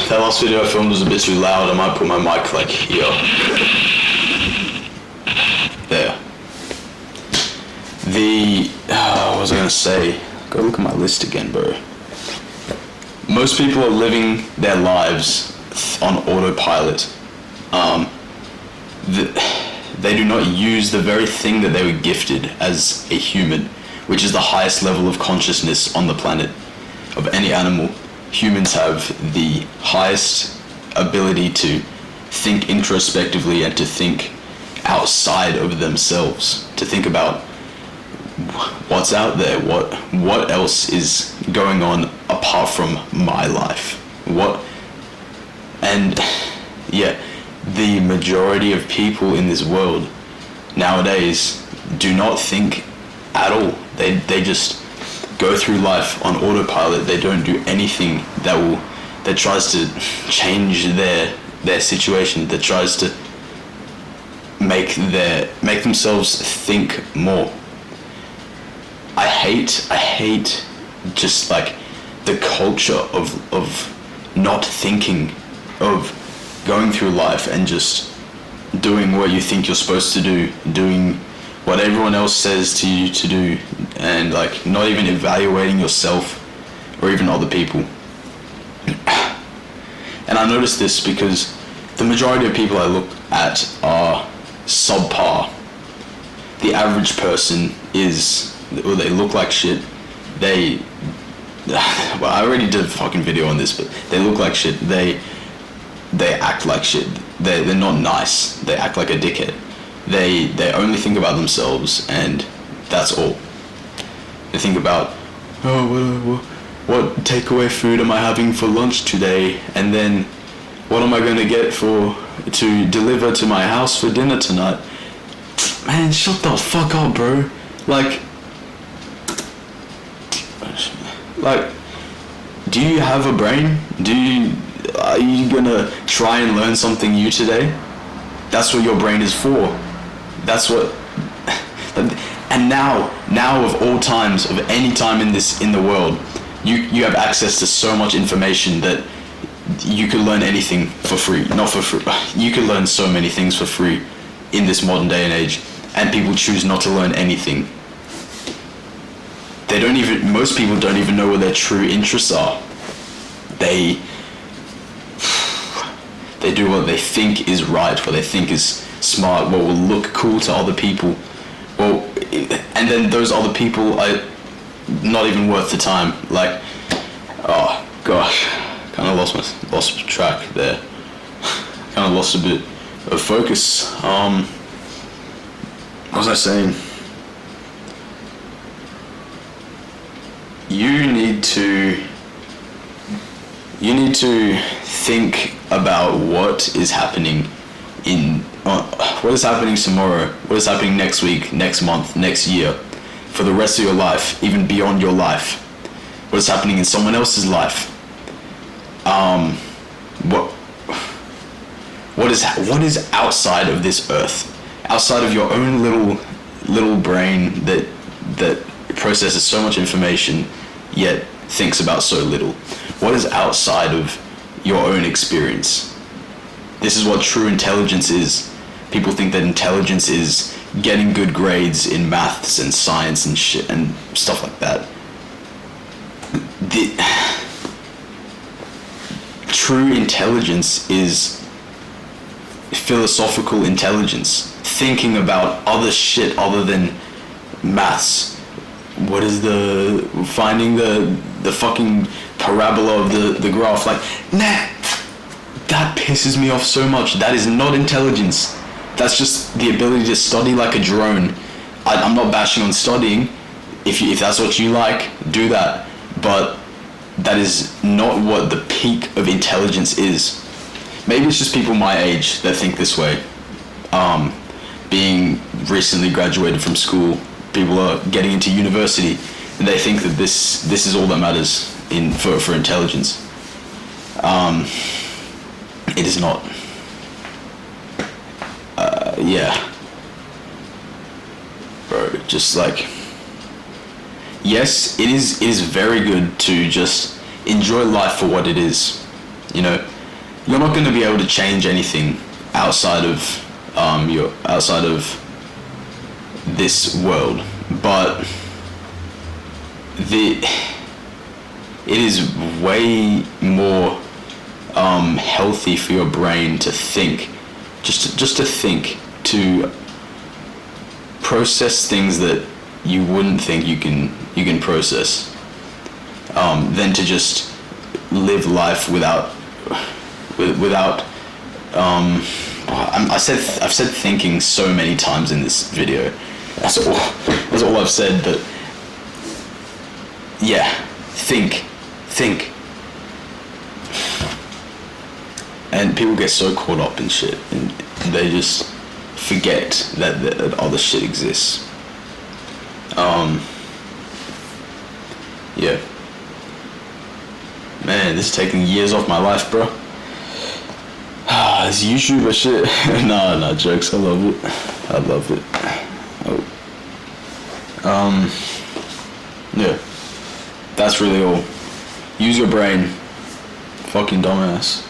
that last video I filmed was a bit too loud. I might put my mic like here. There. What was I gonna say? Go look at my list again, bro. Most people are living their lives on autopilot. They do not use the very thing that they were gifted as a human, which is the highest level of consciousness on the planet of any animal. Humans have the highest ability to think introspectively and to think outside of themselves, to think about what's out there, what else is going on apart from my life. The majority of people in this world nowadays do not think at all. They just go through life on autopilot. They don't do anything that tries to change their situation, that tries to make themselves think more. I hate just like the culture of not thinking, of going through life and just doing what you think you're supposed to do, doing what everyone else says to you to do, and like not even evaluating yourself or even other people. And I noticed this because the majority of people I look at are subpar. The average person they look like shit. Well, I already did a fucking video on this, but they look like shit. They act like shit. They're not nice. They act like a dickhead. They only think about themselves, and that's all. They think about, what takeaway food am I having for lunch today, and then what am I going to get to deliver to my house for dinner tonight. Man, shut the fuck up, bro. Like, do you have a brain? Are you gonna try and learn something new today? That's what your brain is for. That's what. And now of all times, of any time in the world, you have access to so much information that you could learn anything for free. Not for free. You could learn so many things for free in this modern day and age, and people choose not to learn anything. Most people don't even know what their true interests are. They do what they think is right, what they think is smart, what will look cool to other people. Well, and then those other people are not even worth the time. Like, oh gosh, kind of lost track there. Kind of lost a bit of focus. What was I saying? You need to think about what is happening what is happening tomorrow, what is happening next week, next month, next year, for the rest of your life, even beyond your life. What is happening in someone else's life? What is outside of this earth, outside of your own little brain that processes so much information yet thinks about so little? What is outside of your own experience? This is what true intelligence is. People think that intelligence is getting good grades in maths and science and shit and stuff like that. The true intelligence is philosophical intelligence, thinking about other shit other than maths. What is finding the fucking parabola of the graph? Like, nah, that pisses me off so much. That is not intelligence. That's just the ability to study like a drone. I'm not bashing on studying. If that's what you like, do that. But that is not what the peak of intelligence is. Maybe it's just people my age that think this way. Being recently graduated from school, people are getting into university, and they think that this is all that matters for intelligence. It is not. Bro, just like, yes, it is very good to just enjoy life for what it is. You know, you're not going to be able to change anything outside of outside of this world, but it is way more healthy for your brain to think, just to think, to process things that you wouldn't think you can process, than to just live life without I've said thinking so many times in this video. That's all I've said. But yeah, think, and people get so caught up in shit, and they just forget that other shit exists. Yeah. Man, this is taking years off my life, bro. This YouTuber shit. No, jokes. I love it. Oh. Yeah. That's really all. Use your brain. Fucking dumbass.